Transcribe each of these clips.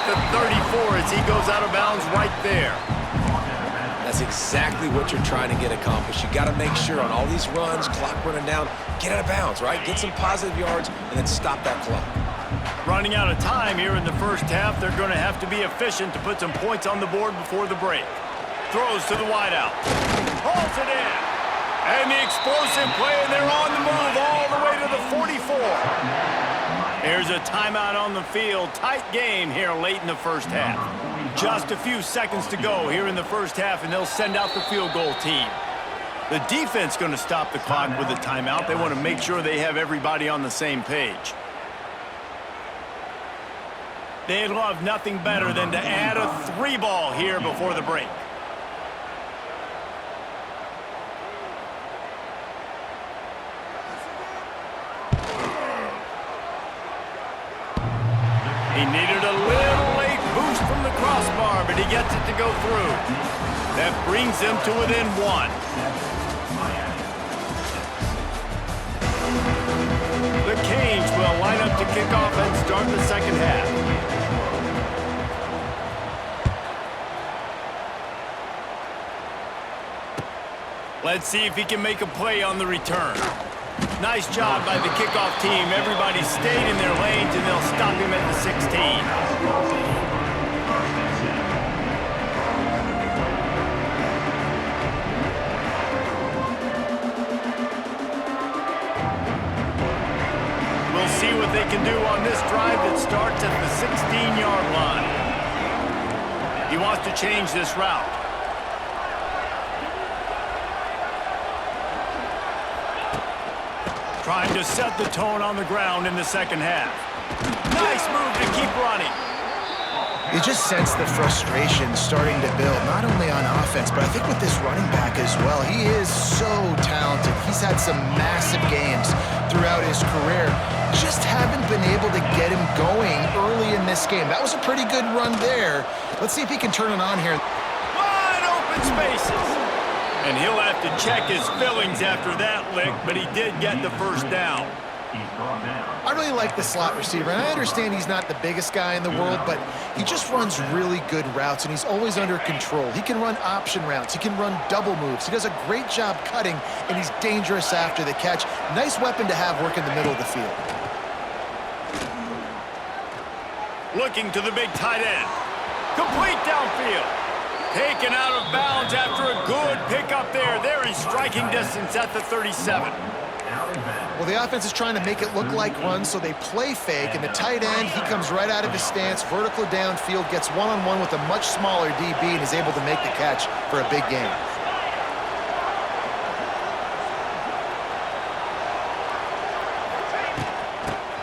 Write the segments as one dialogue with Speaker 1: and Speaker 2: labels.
Speaker 1: at the 34 as he goes out of bounds right there.
Speaker 2: That's exactly what you're trying to get accomplished. You got to make sure on all these runs, clock running down, get out of bounds, right? Get some positive yards and then stop that clock.
Speaker 1: Running out of time here in the first half, they're going to have to be efficient to put some points on the board before the break. Throws to the wideout. Hauls it in. And the explosive play, and they're on the move all the way to the 44. Here's a timeout on the field. Tight game here late in the first half. Just a few seconds to go here in the first half, and they'll send out the field goal team. The defense going to stop the clock with a timeout. They want to make sure they have everybody on the same page. They'd love nothing better than to add a 3-ball here before the break. He needed a little late boost from the crossbar, but he gets it to go through. That brings them to within 1. The Canes will line up to kick off and start the second half. Let's see if he can make a play on the return. Nice job by the kickoff team. Everybody stayed in their lanes, and they'll stop him at the 16. We'll see what they can do on this drive that starts at the 16-yard line. He wants to change this route. Trying to set the tone on the ground in the second half. Nice move to keep running.
Speaker 3: You just sense the frustration starting to build, not only on offense, but I think with this running back as well. He is so talented. He's had some massive games throughout his career. Just haven't been able to get him going early in this game. That was a pretty good run there. Let's see if he can turn it on here.
Speaker 1: Wide open spaces. And he'll have to check his fillings after that lick, but he did get the first down.
Speaker 3: I really like the slot receiver, and I understand he's not the biggest guy in the world, but he just runs really good routes, and he's always under control. He can run option routes. He can run double moves. He does a great job cutting, and he's dangerous after the catch. Nice weapon to have work in the middle of the field.
Speaker 1: Looking to the big tight end. Complete downfield. Taken out of bounds after a good pickup there. They're in striking distance at the 37.
Speaker 3: Well, the offense is trying to make it look like runs, so they play fake, and the tight end, he comes right out of his stance, vertical downfield, gets one-on-one with a much smaller DB, and is able to make the catch for a big gain.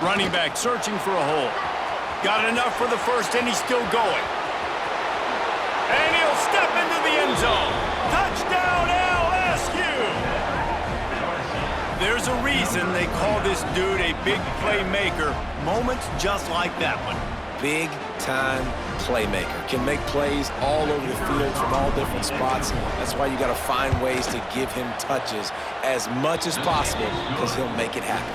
Speaker 1: Running back searching for a hole. Got enough for the first, and he's still going. And he'll step into the end zone. Touchdown, LSU! There's a reason they call this dude a big playmaker. Moments just like that one.
Speaker 2: Big-time playmaker. Can make plays all over the field from all different spots. That's why you got to find ways to give him touches as much as possible, because he'll make it happen.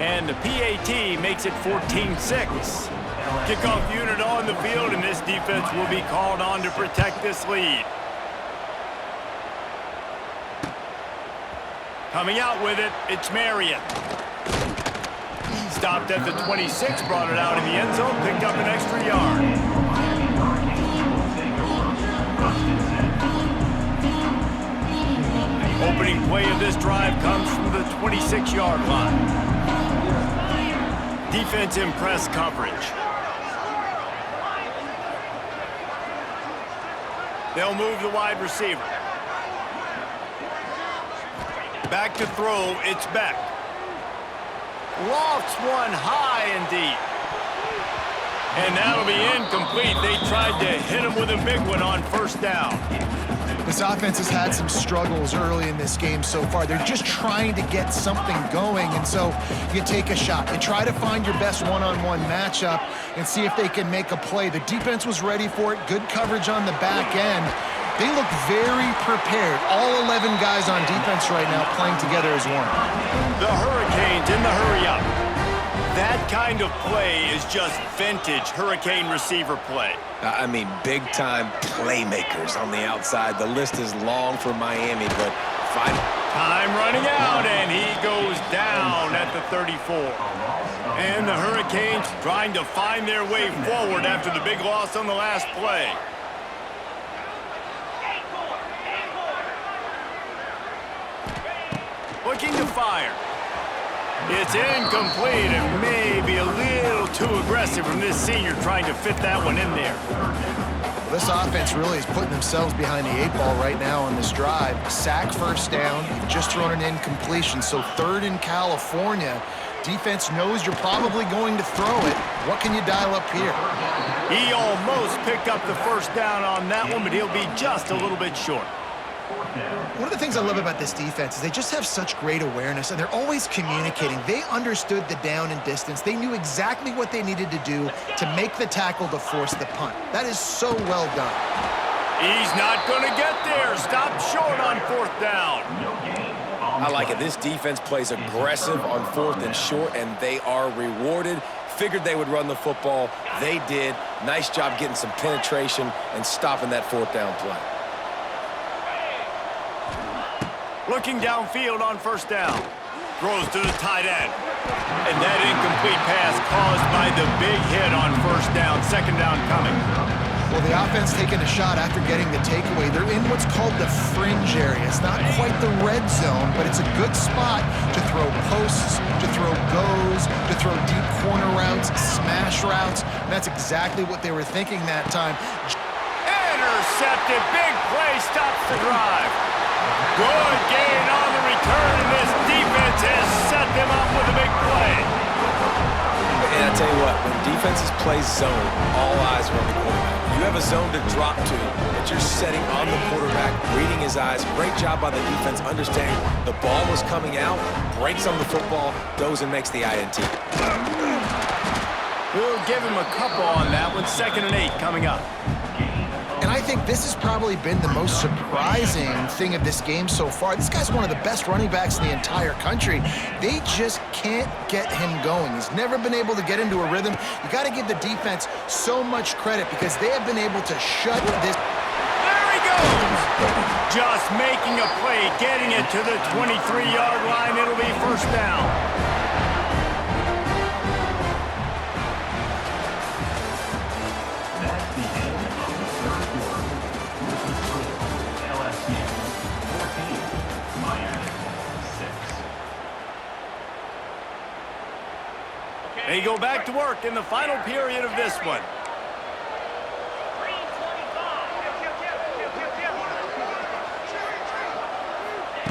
Speaker 1: And the PAT makes it 14-6. Kickoff unit on the field, and this defense will be called on to protect this lead. Coming out with it, it's Marion. Stopped at the 26, brought it out in the end zone, picked up an extra yard. Opening play of this drive comes from the 26-yard line. Defense in press coverage. They'll move the wide receiver. Back to throw, it's Beck. Lofts one high and deep. And that'll be incomplete. They tried to hit him with a big one on first down.
Speaker 3: This offense has had some struggles early in this game so far. They're just trying to get something going, and so you take a shot. You try to find your best one-on-one matchup and see if they can make a play. The defense was ready for it. Good coverage on the back end. They look very prepared. All 11 guys on defense right now playing together as one.
Speaker 1: The Hurricanes in the hurry-up. That kind of play is just vintage Hurricane receiver play.
Speaker 2: I mean, big-time playmakers on the outside. The list is long for Miami, but final.
Speaker 1: Time running out, and he goes down at the 34. And the Hurricanes trying to find their way forward after the big loss on the last play. Looking to fire. It's incomplete and maybe a little too aggressive from this senior trying to fit that one in there.
Speaker 3: This offense really is putting themselves behind the 8 ball right now on this drive. Sack, first down. You've just thrown an incompletion, so third in California. Defense knows you're probably going to throw it. What can you dial up here?
Speaker 1: He almost picked up the first down on that one, but he'll be just a little bit short.
Speaker 3: One of the things I love about this defense is they just have such great awareness, and they're always communicating. They understood the down and distance. They knew exactly what they needed to do to make the tackle to force the punt. That is so well done.
Speaker 1: He's not going to get there. Stop short on fourth down.
Speaker 2: I like it. This defense plays aggressive on fourth and short, and they are rewarded. Figured they would run the football. They did. Nice job getting some penetration and stopping that fourth down play.
Speaker 1: Looking downfield on first down. Throws to the tight end. And that incomplete pass caused by the big hit on first down. Second down coming.
Speaker 3: Well, the offense taking a shot after getting the takeaway. They're in what's called the fringe area. It's not quite the red zone, but it's a good spot to throw posts, to throw goes, to throw deep corner routes, smash routes. And that's exactly what they were thinking that time.
Speaker 1: Intercepted. Big play. Stops the drive. Good gain on the return, and this defense has set them up with a big play.
Speaker 2: And I tell you what, when defenses play zone, all eyes are on the quarterback. You have a zone to drop to, but you're setting on the quarterback, reading his eyes. Great job by the defense, understanding the ball was coming out, breaks on the football, goes and makes the INT.
Speaker 1: We'll give him a couple on that one. 2nd and 8 coming up.
Speaker 3: And I think this has probably been the most surprising thing of this game so far. This guy's one of the best running backs in the entire country. They just can't get him going. He's never been able to get into a rhythm. You got to give the defense so much credit because they have been able to shut this.
Speaker 1: There he goes! Just making a play, getting it to the 23-yard line. It'll be first down. They go back to work in the final period of this one.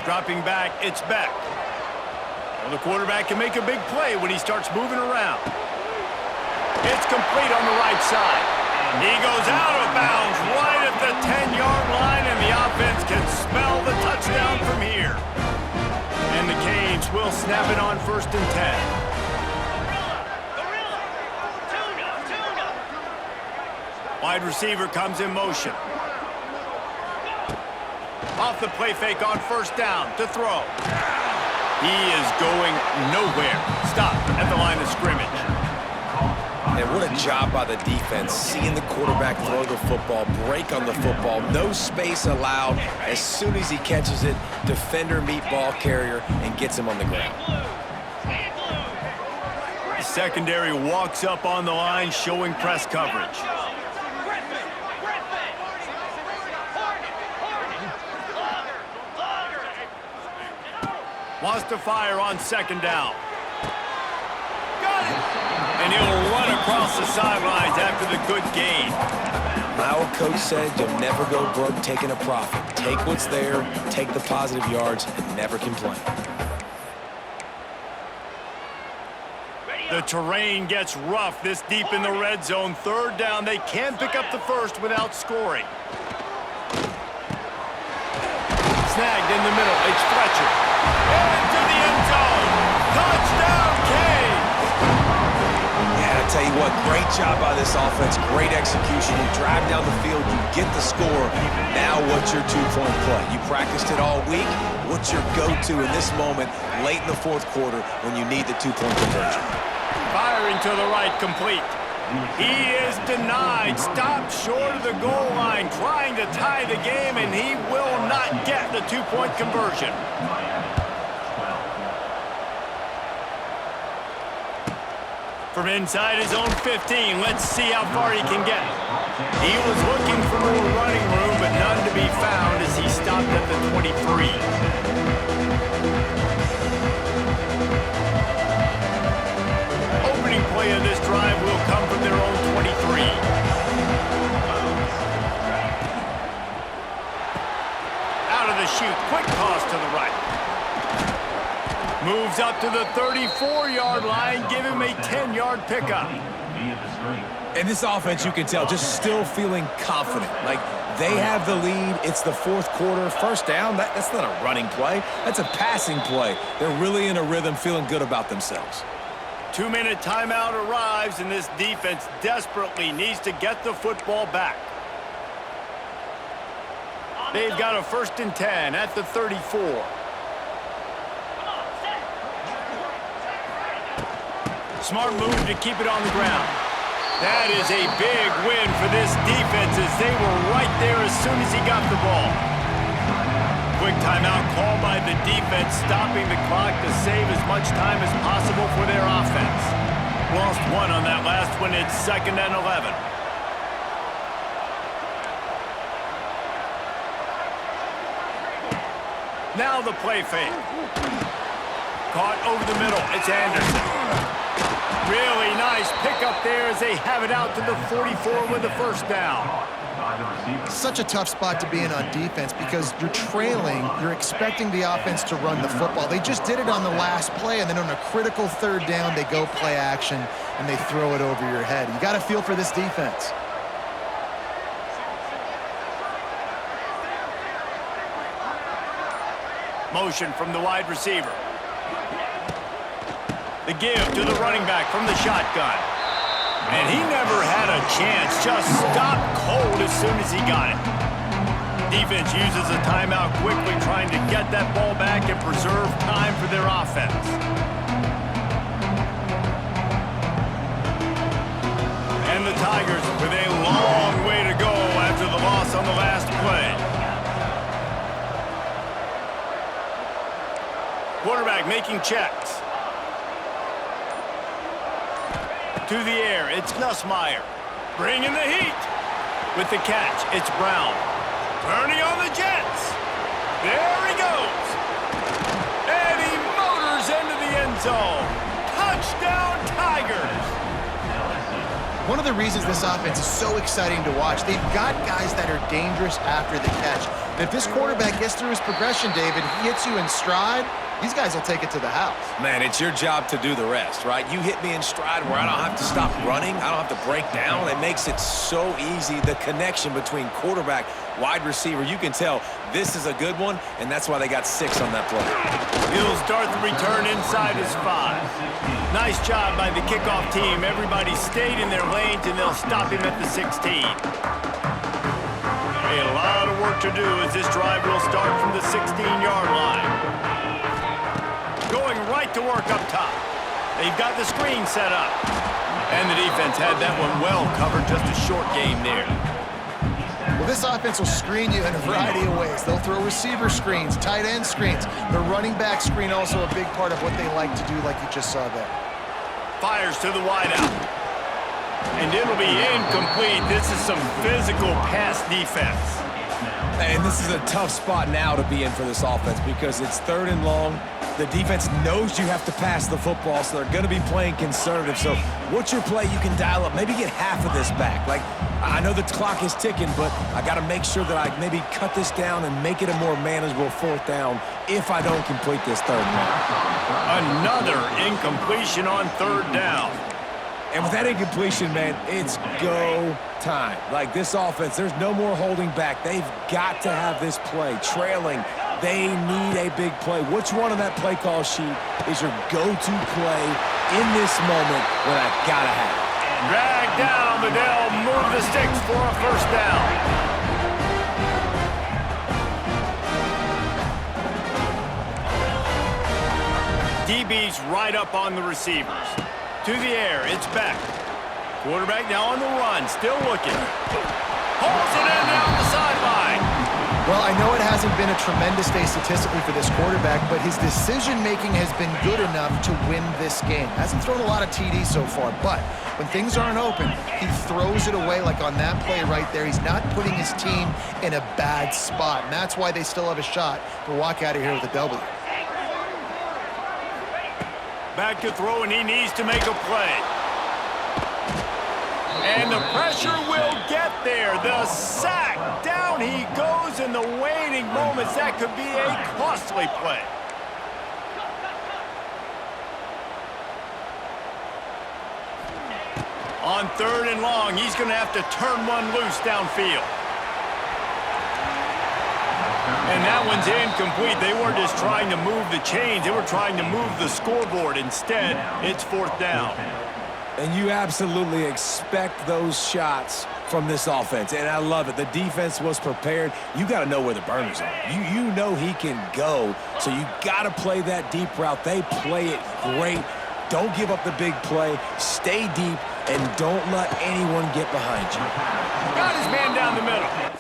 Speaker 1: Dropping back, it's Beck. Well, the quarterback can make a big play when he starts moving around. It's complete on the right side. He goes out of bounds right at the 10-yard line, and the offense can smell the touchdown from here. And the Canes will snap it on 1st and 10. Wide receiver comes in motion. Off the play fake on first down to throw. He is going nowhere. Stop at the line of scrimmage.
Speaker 2: And what a job by the defense, seeing the quarterback throw the football, break on the football, no space allowed. As soon as he catches it, defender meet ball carrier and gets him on the ground.
Speaker 1: The secondary walks up on the line, showing press coverage. Wants to fire on 2nd down. Got it! And he'll run across the sidelines after the good gain.
Speaker 2: My old coach said you'll never go broke taking a profit. Take what's there, take the positive yards, and never complain.
Speaker 1: The terrain gets rough this deep in the red zone. 3rd down. They can pick up the first without scoring. Snagged in the middle. It's Fletcher. Into the end zone. Touchdown, Canes!
Speaker 2: Yeah, I tell you what, great job by this offense. Great execution. You drive down the field, you get the score. Now what's your two-point play? You practiced it all week. What's your go-to in this moment late in the 4th quarter when you need the two-point conversion?
Speaker 1: Firing to the right, complete. He is denied, stopped short of the goal line, trying to tie the game, and he will not get the two-point conversion. From inside his own 15, let's see how far he can get. He was looking for more running room, but none to be found as he stopped at the 23. Opening play of this drive will come from their own 23. Out of the chute, quick toss to the right. Moves up to the 34-yard line, give him a 10-yard pickup.
Speaker 2: And this offense, you can tell, just still feeling confident. Like, they have the lead. It's the fourth quarter. First down, that's not a running play. That's a passing play. They're really in a rhythm, feeling good about themselves.
Speaker 1: 2-minute timeout arrives, and this defense desperately needs to get the football back. They've got a 1st and 10 at the 34. Smart move to keep it on the ground. That is a big win for this defense as they were right there as soon as he got the ball. Quick timeout called by the defense, stopping the clock to save as much time as possible for their offense. Lost one on that last one. It's 2nd and 11. Now the play fake. Caught over the middle. It's Anderson. Really nice pickup there as they have it out to the 44 with the 1st down.
Speaker 3: Such a tough spot to be in on defense because you're trailing, you're expecting the offense to run the football. They just did it on the last play, and then on a critical 3rd down, they go play action, and they throw it over your head. You got to feel for this defense.
Speaker 1: Motion from the wide receiver. The give to the running back from the shotgun. And he never had a chance, just stopped cold as soon as he got it. Defense uses a timeout quickly, trying to get that ball back and preserve time for their offense. And the Tigers with a long way to go after the loss on the last play. Quarterback making checks. To the air, it's Nussmeier. Bringing the heat. With the catch, it's Brown. Turning on the Jets. There he goes. And he motors into the end zone. Touchdown, Tigers.
Speaker 3: One of the reasons this offense is so exciting to watch, they've got guys that are dangerous after the catch. And if this quarterback gets through his progression, David, he hits you in stride, these guys will take it to the house.
Speaker 2: Man, it's your job to do the rest, right? You hit me in stride where I don't have to stop running. I don't have to break down. It makes it so easy. The connection between quarterback, wide receiver, you can tell this is a good one, and that's why they got 6 on that play.
Speaker 1: He'll start the return inside his 5. Nice job by the kickoff team. Everybody stayed in their lanes, and they'll stop him at the 16. A lot of work to do as this drive will start from the 16-yard line. Going right to work up top. They've got the screen set up. And the defense had that one well covered, just a short game there.
Speaker 3: Well, this offense will screen you in a variety of ways. They'll throw receiver screens, tight end screens. The running back screen also a big part of what they like to do, like you just saw there.
Speaker 1: Fires to the wideout. And it'll be incomplete. This is some physical pass defense.
Speaker 2: And this is a tough spot now to be in for this offense because it's 3rd and long. The defense knows you have to pass the football, so they're going to be playing conservative. So what's your play you can dial up? Maybe get half of this back. Like, I know the clock is ticking, but I got to make sure that I maybe cut this down and make it a more manageable 4th down if I don't complete this 3rd down.
Speaker 1: Another incompletion on 3rd down.
Speaker 2: And with that incompletion, man, it's go time. Like, this offense, there's no more holding back. They've got to have this play. Trailing, they need a big play. Which one on that play call sheet is your go-to play in this moment when I got to have it?
Speaker 1: Drag down, Liddell, move the sticks for a 1st down. DB's right up on the receivers. To the air, it's back. Quarterback now on the run, still looking. Pulls it in down the sideline.
Speaker 3: Well, I know it hasn't been a tremendous day statistically for this quarterback, but his decision-making has been good enough to win this game. Hasn't thrown a lot of TDs so far, but when things aren't open, he throws it away like on that play right there. He's not putting his team in a bad spot, and that's why they still have a shot to walk out of here with a W.
Speaker 1: Back to throw, and he needs to make a play. And the pressure will get there. The sack. Down he goes in the waning moments. That could be a costly play. On 3rd and long, he's going to have to turn one loose downfield. And that one's incomplete. They weren't just trying to move the chains. They were trying to move the scoreboard. Instead, it's 4th down.
Speaker 2: And you absolutely expect those shots from this offense, and I love it. The defense was prepared. You got to know where the burners are. You know he can go, so you got to play that deep route. They play it great. Don't give up the big play. Stay deep, and don't let anyone get behind you.
Speaker 1: Got his man down the middle.